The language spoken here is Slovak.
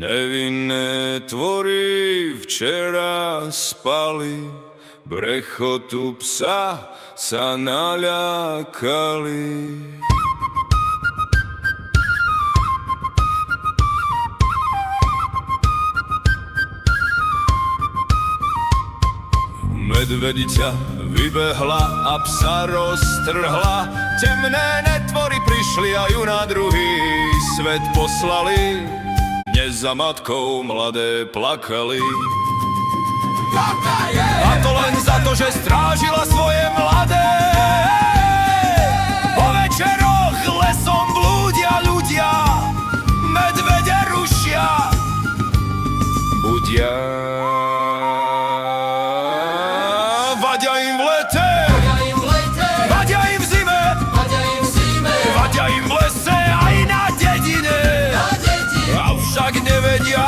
Nevinné tvory včera spali, brechotu psa sa naľakali. Medvedica vybehla a psa roztrhla, temné netvory prišli a ju na druhý svet poslali. Dnes za matkou mladé plakali. A to len za to, že strážila svoje mladé. Po večeroch lesom blúdia ľudia, medvede rušia, budia. Vadia im v lete, vadia im v zime, vadia im v lese aj na dedine. Avšak nevedia,